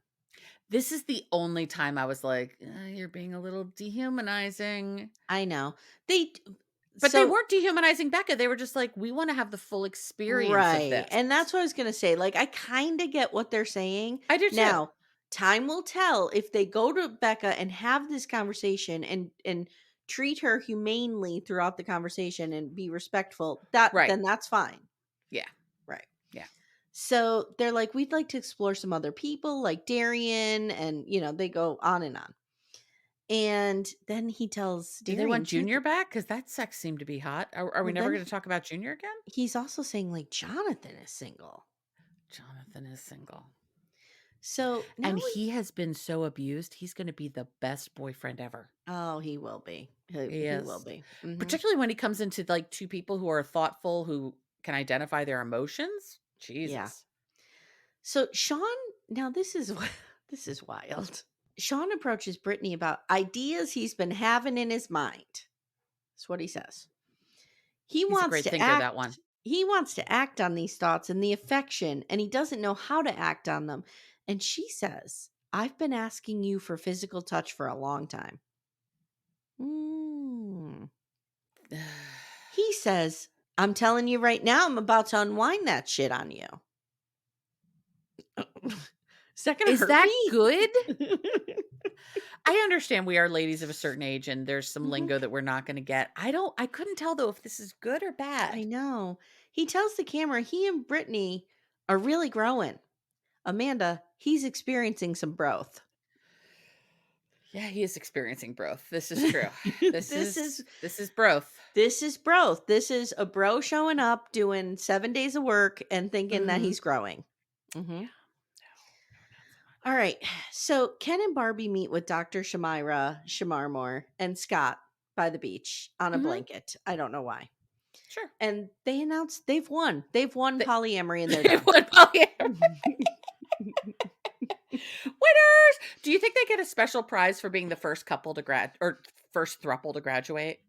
This is the only time I was like, "You're being a little dehumanizing." I know. They d- But they so weren't dehumanizing Becca. They were just like, "We wanna have the full experience of Right. this." And that's what I was going to say. Like, I kind of get what they're saying. I do too. Now, time will tell if they go to Becca and have this conversation and treat her humanely throughout the conversation and be respectful. Right. Then that's fine. Yeah. Right. Yeah. So they're like, we'd like to explore some other people like Darian, and they go on and on. And then he tells Do they want Darian too. Junior back? Because that sex seemed to be hot. Are we Well, never then gonna talk about Junior again? he's also saying like Jonathan is single. Jonathan is single. So now And he has been so abused, he's gonna be the best boyfriend ever. he will be. He, He he will is. be. Hmm. Particularly when he comes into, like, 2 people who are thoughtful, who can identify their emotions. Yeah. Jesus. So Sean, now this is this is wild. Sean approaches Brittany about ideas he's been having in his mind. That's what he says. He He's a wants great to thinker, that one. act. He wants to act on these thoughts and the affection, and he doesn't know how to act on them. And she says, "I've been asking you for physical touch for a long time." Mm. He says, "I'm telling you right now, I'm about to unwind that shit on you." Is that gonna Is hurt that me? good? I understand we are ladies of a certain age, and there's some Mhm. lingo that we're not gonna get. I couldn't tell, though, if this is good or I bad. know. He tells the camera he and Brittany are really growing. Amanda, he's experiencing some growth. Yeah, he is experiencing growth. This is true. This this is is this is growth. this is growth. This is a bro showing up, doing 7 days of work, and thinking that Mhm. he's growing. Hmm. Yeah. No, not so All much. right. So Ken and Barbie meet with Dr. Shamarmore, and Scott by the beach on a Mhm. blanket. I don't know why. Sure. And they announced they've won. They've won They polyamory and they're they done. won polyamory. Winners! Do you think they get a special prize for being the first couple to grad or first throuple to graduate?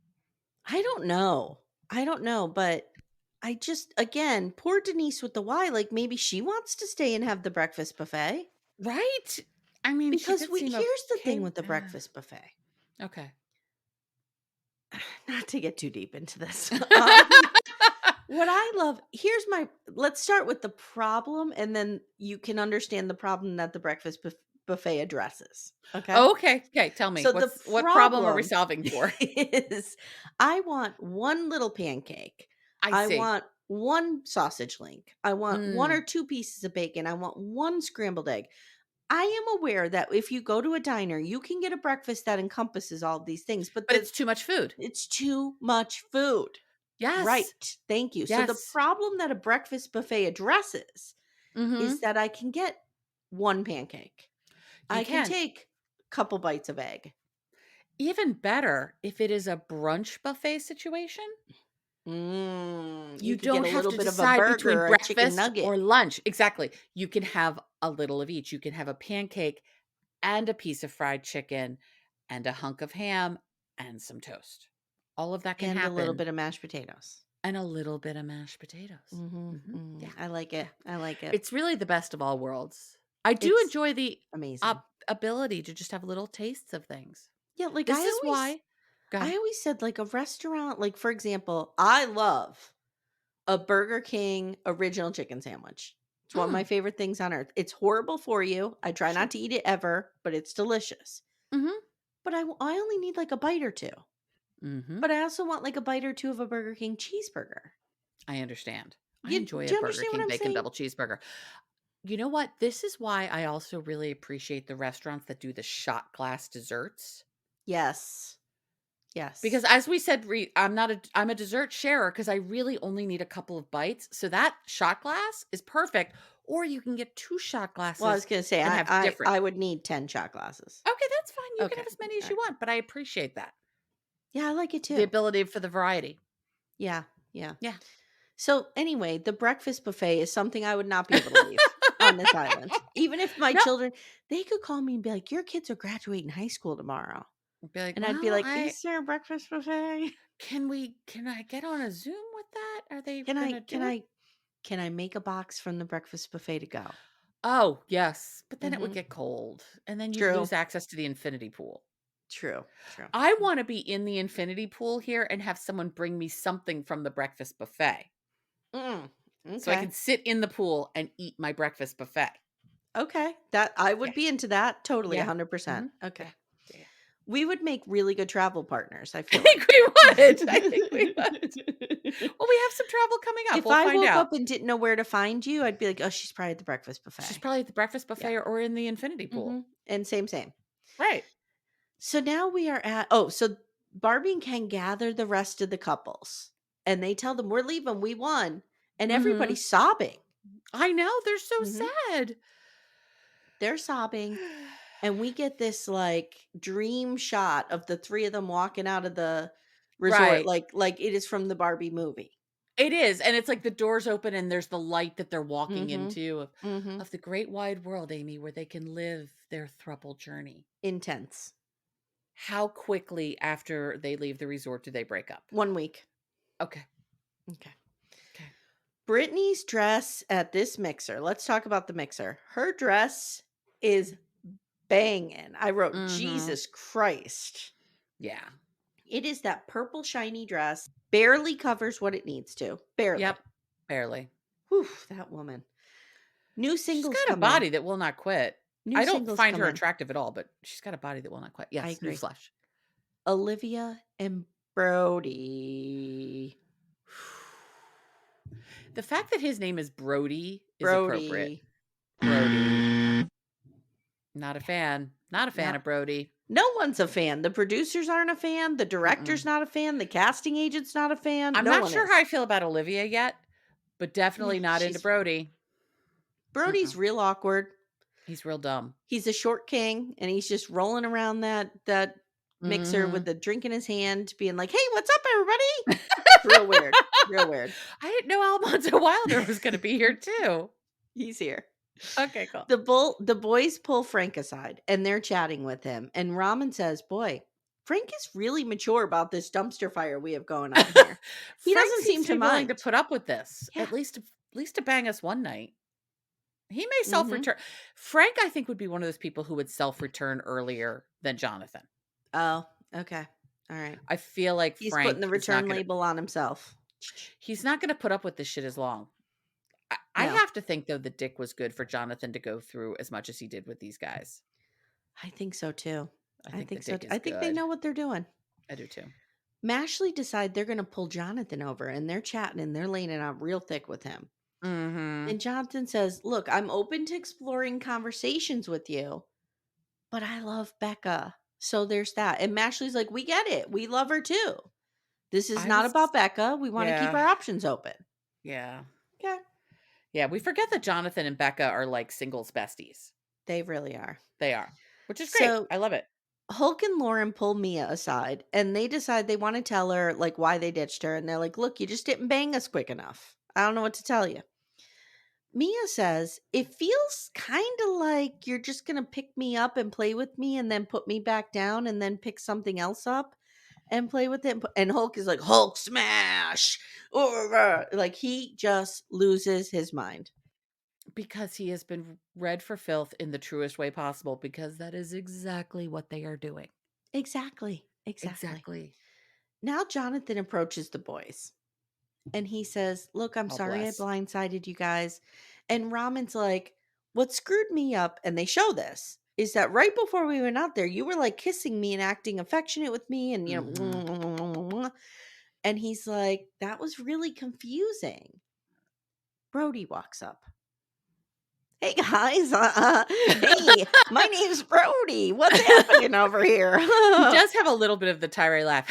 I don't know. I don't know, but I just again, poor Denise with the Y, like maybe she wants to stay and have the breakfast buffet. Right? I mean, she Because did we seem here's the okay thing with with the breakfast buffet. okay. Not to get too deep into this. What I love, here's my let's start with the problem and then you can understand the problem that the buffet addresses. Okay? Okay, okay, tell me. So the What problem are we problem solving for? is I want one little pancake. I I see. want one sausage link. I want one or Mm, two pieces of bacon. I want one scrambled egg. I am aware that if you go to a diner, you can get a breakfast that encompasses all of these things, but but it's too much food. it's too much food. Yes. Right. Thank you. So the Yes. problem that a breakfast buffet addresses is Mhm. that I can get one pancake. You I can can. take a couple bites of egg. Even better if it is a brunch buffet situation. You You could get don't a have little to bit of a decide between burger or a chicken breakfast nugget or lunch. Exactly. You can have a little of each. You can have a pancake and a piece of fried chicken and a hunk of ham and some toast. All of that can and a little happen, bit of mashed potatoes. and a little bit of mashed potatoes. Mhm, Mhm. Yeah. mhm. I like it. Yeah. I like it. It's really the best of all worlds. I do It's enjoy the amazing. ability to just have little tastes of things. Yeah, like This is why go I ahead. always said like a restaurant, like for example, I love a Burger King original chicken sandwich. It's one of my Mm, favorite things on earth. It's horrible for you. I try not sure. to eat it ever, but it's delicious. Mhm. But I only need like a bite or two. Mhm. But I also want like a bite or two of a Burger King cheeseburger. I understand. I You enjoy do a you Burger understand what King I'm bacon saying? double cheeseburger. You know what? This is why I also really appreciate the restaurants that do the shot glass desserts. Yes. Yes. Because as we said, I'm a dessert sharer because I really only need a couple of bites. So that shot glass is perfect. Or you can get 2 shot Well, I was glasses gonna say, and I have I different. I would need 10 shot glasses. Okay, that's fine. You can Okay. have as many as you Alright. want, but I appreciate that. Yeah, I like it The too. ability for the variety. Yeah, yeah. Yeah. So, anyway, the breakfast buffet is something I would not be able to leave on this island. Even if my No. children they could call me and be like, "Your kids are graduating high school tomorrow." Be like, And I'd be "Well, like, I "Is there a breakfast buffet? can I get on a Zoom with that? Are they Can I gonna can do it?" I can I make a box from the breakfast buffet to go?" Oh, yes, but then it would Mhm. get cold, and then you'd True. lose access to the infinity pool. True. True. I wanna be in the infinity pool here and have someone bring me something from the breakfast buffet, Mm. so I Okay. can sit in the pool and eat my breakfast buffet. Okay. That I Yeah. would be into that totally Yeah. 100%. Mhm. Okay. Yeah. Yeah, yeah. We would make really good travel partners, I I feel think like. we would. I think we would. Well, we have some travel coming up. If We'll I find woke out. up and didn't know where to find you, I'd be like, "Oh, she's probably at the breakfast She's buffet." probably at the breakfast Yeah. buffet or in the infinity pool. Mhm. And same, same. Right. So now we are at so Barbie and Ken gather the rest of the couples, and they tell them, "We're leaving, we won." And Mhm. everybody's sobbing. I know, they're so Mhm. sad. They're sobbing, and we get this, like, dream shot of the 3 of them walking out of the resort Right. like it is from the Barbie movie. It is, and it's like the doors open and there's the light that they're walking Mhm. into Mhm. of the great wide world, Amy, where they can live their throuple journey. Intense. How quickly after they leave the resort do they break up? 1 week. Okay. Okay. Okay. Brittany's dress at this mixer, let's talk about the mixer. Her dress is banging. I wrote, Mhm. "Jesus Christ." Yeah. It is that purple shiny dress, barely covers what it needs to, barely. Yep. Barely. Whew, that woman. New She's singles got a come in. body that will not quit. New I don't singles find come her in. attractive at all, but she's got a body that will not quit. I Yes, agree. newsflash. Olivia and Brody. The fact that his name is Brody is appropriate. Brody. Brody. Not a fan. Not a fan No, of Brody. no one's a fan. The producers aren't a fan. The director's Mm-mm. not a fan. The casting agent's not a fan. I'm No not one sure how is. I feel about Olivia yet, but Yeah, definitely not into she's Brody. Brody's Mm-mm. real awkward. He's real dumb. He's a short king, and he's just rolling around that mixer with Mhm. a drink in his hand, being like, "Hey, what's up, everybody?" Real weird. Real weird. I didn't know Alfonso Wilder was gonna be here too. He's here. Okay, cool. The boys pull Frank aside, and they're chatting with him, and Ramen says, "Boy, Frank is really mature about this dumpster fire we have going on here. He Frank doesn't seems seem to to be willing to mind." put up with this, Yeah. at least to bang us one night. He may Mhm. self-return. Frank, I think, would be one of those people who would self-return earlier than Jonathan. Oh, okay. Alright. I feel like He's putting the Frank is not return gonna label on himself. put up with this shit as long. I No, have to think, though, that Dick was good for Jonathan to go through as much as he did with these guys. I think so too. I I think think that so Dick t is I think they good. know what they're doing. I do too. Mashley decide they're gonna pull Jonathan over, and they're chatting, and they're laying it out real thick with him. Mhm. And Jonathan says, "Look, I'm open to exploring conversations with you, but I love Becca." So there's that. And Mashley's like, "We get it. We love her too. This is I not was about Becca. We want to keep Yeah. our options open." Yeah. Okay. Yeah, we forget that Jonathan and Becca are, like, singles besties. They really are. They are, which is great. So I love it. Hulk and Lauren pull Mia aside, and they decide they want to tell her like why they ditched her. And they're like, "Look, you just didn't bang us quick enough. I don't know what to tell you." Mia says, "It feels kind of like you're just going to pick me up and play with me and then put me back down and then pick something else up and play with it." And Hulk is like, "Hulk smash." Like he just loses his mind. Because he has been read for filth in the truest way possible, because that is exactly what they are doing. Exactly. Exactly. Exactly. Now Jonathan approaches the boys and he says, "Look, I'm Oh, sorry I bless. blindsided you guys." And Ramen's like, "What screwed me up," and they show this, "is that right before we went out there, you were like kissing me and acting affectionate with me and, Mhm. And he's like, that was really confusing. Brody walks up. Hey guys, hey, my name's Brody. What's happening over here? He does have a little bit of the tirade laugh.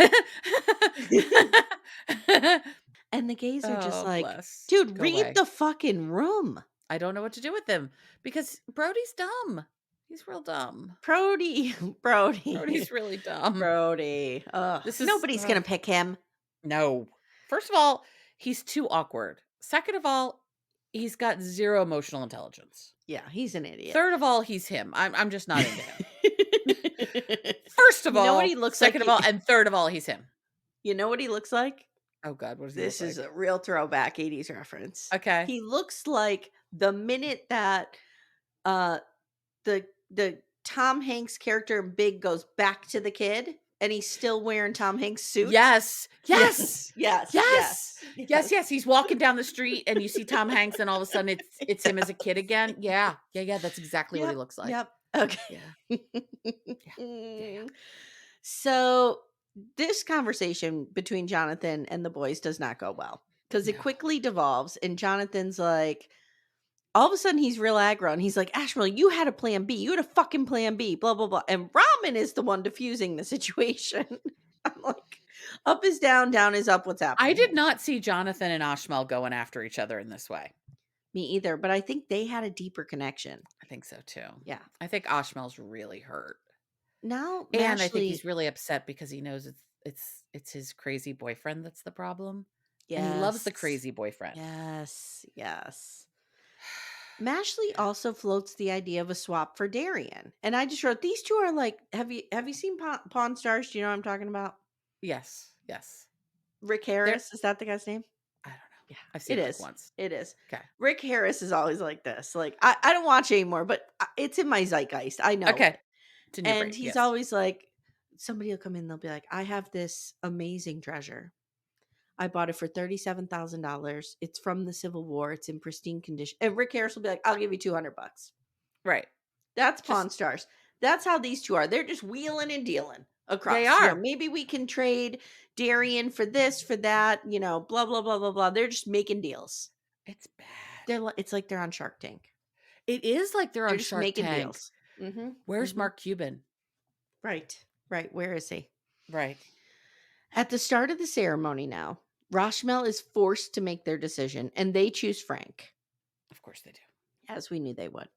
And the gays are just Oh, like, bless. dude, Go read away. the fucking room. I don't know what to do with him because Brody's dumb. He's real dumb. Brody, Brody, Brody's really dumb. Brody. Ugh, This is nobody's gonna pick him. no. First of all, he's too awkward. Second of all, he's got zero emotional intelligence. Yeah, he's an idiot. Third of all, he's him. I'm just not into him. First of You know what he all, looks second like? of all, and third of all, he's him. You know what he looks like? Oh God, what does he look This is like? a real throwback 80s reference. Okay. He looks like the minute that uh the Tom Hanks character in Big goes back to the kid and he's still wearing Tom Hanks' suit. Yes. Yes. Yes. Yes. Yes. Yes, yes. He's walking down the street and you see Tom Hanks and all of a sudden it's him as a kid again. Yeah. Yeah, yeah. That's exactly what he Yep. looks like. Yep. Okay. Yeah. Yeah. Yeah. Yeah. So this conversation between Jonathan and the boys does not go well because it No. quickly devolves and Jonathan's like, all of a sudden he's real aggro and he's like, Asheville, you had a plan B. You had a fucking plan B, blah, blah, blah. And Ramen is the one diffusing the situation. I'm like, up is down, down is up. What's I happening did here? not see Jonathan and Ashmel going after each other in this way. Me either, but I think they had a deeper connection. I think so too. Yeah. I think Ashmel's really hurt. Now, And I think Mashley, he's really upset because he knows it's his crazy boyfriend that's the problem. And he loves the yes, crazy boyfriend. yes, yes. Mashley also floats the idea of a swap for Darian. And I just wrote, these two are like, have you seen Pawn Stars? Do you know what I'm talking about? Yes. Yes. Rick They're Harris, is that the guy's name? I don't know. Yeah, I've seen it it like is. once. It is. Okay. Rick Harris is always like this. Like, I don't watch anymore, but it's in my zeitgeist. I know Okay. it. It's in your And brain. he's Yes. always like, somebody will come in, they'll be like, I have this amazing treasure. I bought it for $37,000. It's from the Civil War. It's in pristine condition. And Rick Harris will be like, I'll give you $200. Right. That's Pawn Just Stars. That's how these two are. They're just wheeling and dealing they across. are. Maybe we can trade Darian for this, for that, blah, blah, blah, blah, blah. They're just making deals. It's bad. It's like they're on Shark Tank. It is like they're on They're just Shark making Tank. deals. Mm-hmm. Where's Mm-hmm. Mark Cuban? Right. Where is he? Right. At the start of the ceremony now, Roshmel is forced to make their decision, and they choose Frank, Of course they do. as we knew they would.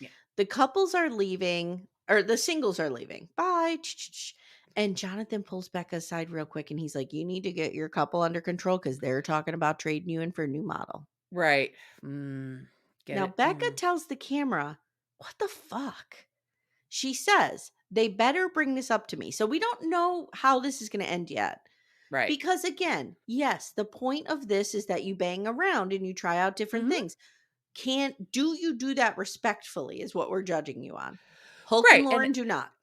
Yeah. The couples are leaving, or the singles are leaving. Bye. And Jonathan pulls Becca aside real quick, and he's like, you need to get your couple under control because they're talking about trading you in for a new model. Right. Get Now, it? Becca tells the camera, what the fuck? She says, they better bring this up to me. So we don't know how this is going to end yet. Right. Because again, yes, the point of this is that you bang around and you try out different things. Do you do that respectfully is what we're judging you on. Hulk Right. and Lauren And do not.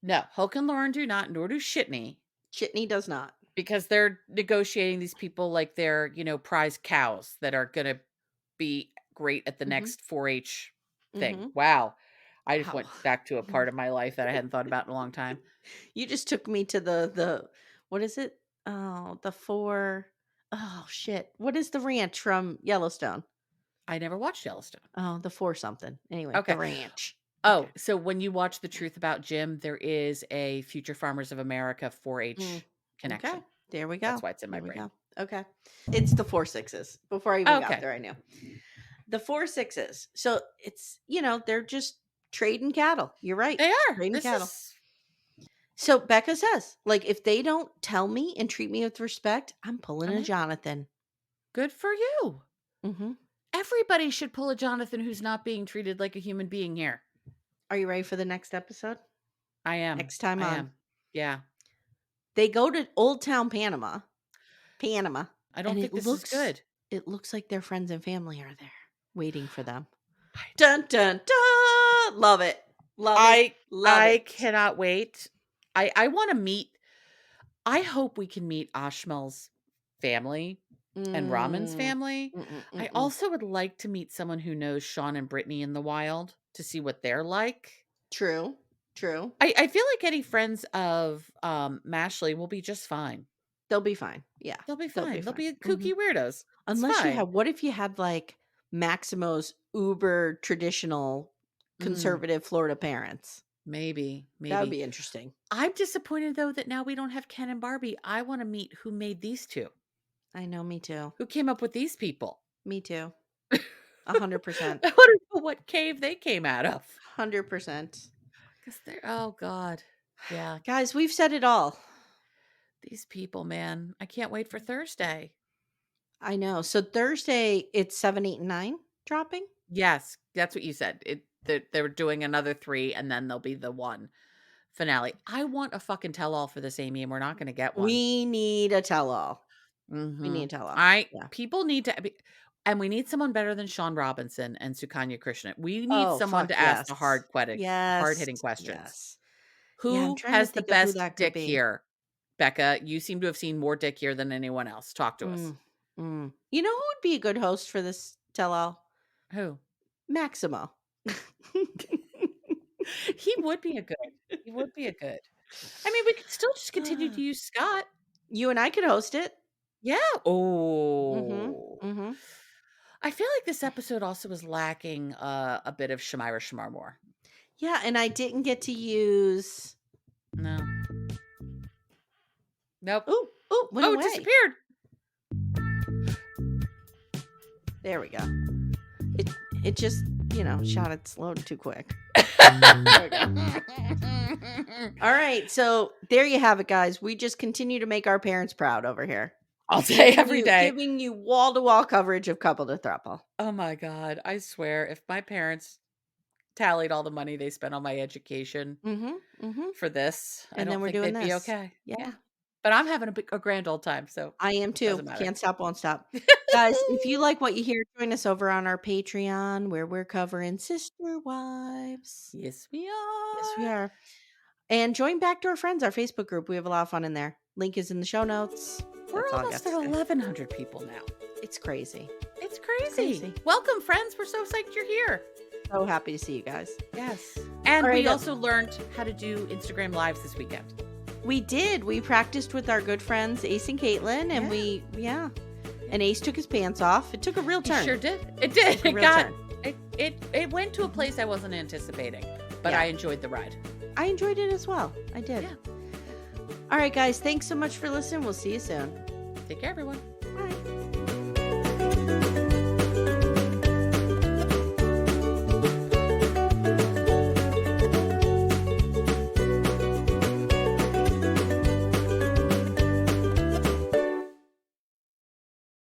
no, Hulk and Lauren do not, nor do Shitney. Chitney does not. Because they're negotiating these people like they're, prize cows that are going to be great at the next 4-H thing. Wow. I just went back to a part of my life that I hadn't thought about in a long time. You just took me to the what is it? Oh, oh shit. What is the ranch from Yellowstone? I never watched Yellowstone. Oh, the 4 something. Anyway, Okay. the ranch. Oh, Okay. so when you watch The Truth About Jim, there is a Future Farmers of America 4-H connection. Okay. There we go. That's why it's in my There we brain. go. Okay. It's the 4 6s. Before I even got Okay. there, I knew. The 4 6s. So it's, they're just trading cattle. You're right. They are. Trading This cattle. is So Becca says, like, if they don't tell me and treat me with respect, I'm pulling a Uh-huh. Jonathan. good for you. Mm-hmm. Everybody should pull a Jonathan who's not being treated like a human being here. Are you ready for the next episode? I am. Next time I on. am. Yeah. They go to Old Town Panama. I don't think this is good. It looks like their friends and family are there waiting for them. I- Dun, dun, dun. Love it. Love it. Love I it. cannot wait. I want to meet. I hope we can meet Ashmel's family and Ramen's family. I also would like to meet someone who knows Sean and Brittany in the wild to see what they're like. True. I feel like any friends of Mashley will be just fine. They'll be fine. Yeah. They'll be They'll fine. be They'll fine. be Mhm. kooky weirdos. It's Unless you fine. have what if you had, like, Maximo's uber traditional Mm, conservative Florida parents? maybe, That would maybe. be interesting. I'm disappointed though that now we don't have Ken and Barbie. I want to meet who made these two. I know, me too. Who came up with these people? Me too. I 100%. want to know what cave they came out of. 100%. Because they're, oh God. Yeah. Guys, we've said it all. These people, man. I can't wait for Thursday. I know. So Thursday, it's 7, 8, and 9 dropping? Yes, that's what you said. They're doing another 3 and then there'll be the 1 finale. I want a fucking tell-all for this, Amy, and we're not gonna get one. We need a tell-all. We need a Mhm. tell-all. I Yeah. People need to be, and we need someone better than Sean Robinson and Sukanya Krishnan. We need Oh, someone fuck to ask the yes. Yes. hard-hitting questions. Yes. Yeah, I'm Who trying to has the think of who best that could dick be. here? Becca, you seem to have seen more dick here than anyone else. Talk to us. Mm, You know who would be a good host for this tell-all? Who? Maximo. He would be a good. He would be a good. I mean, we could still just continue to use Scott. You and I could host it. Yeah. Mhm. Oh. Mhm. I feel like this episode also was lacking a bit of Shamira Shamarmore. Yeah, and I didn't get to use No. Nope. Ooh, went Oh, it away. disappeared. There we go. It just, shot its load too quick. There we go. All right, so there you have it, guys. We just continue to make our parents proud over here. I'll say every day. Giving you wall-to-wall coverage of Couple to Throuple. Oh my God. I swear, if my parents tallied all the money they spent on my education for this, I And then don't we're think doing they'd be this. okay. Yeah. But I'm having a grand old time, so I am too. doesn't matter. Can't stop, won't stop. Guys, if you like what you hear, join us over on our Patreon where we're covering Sister Wives. Yes, we are. Yes, we are. And join Backdoor Friends, our Facebook group. We have a lot of fun in there. Link is in the show notes. We're That's all I almost got at to say. 1,100 people now. It's crazy. It's crazy. Welcome, friends. We're so psyched you're here. So happy to see you guys. Yes. And All right, we also learned how to do Instagram Lives this weekend. We did. We practiced with our good friends Ace and Caitlin, and and Ace took his pants off. It took a real turn. It sure did. It did. It real got turn. it went to a place I wasn't anticipating, but I enjoyed the ride. I enjoyed it as well. I did. Yeah. All right, guys. Thanks so much for listening. We'll see you soon. Take care, everyone. Bye.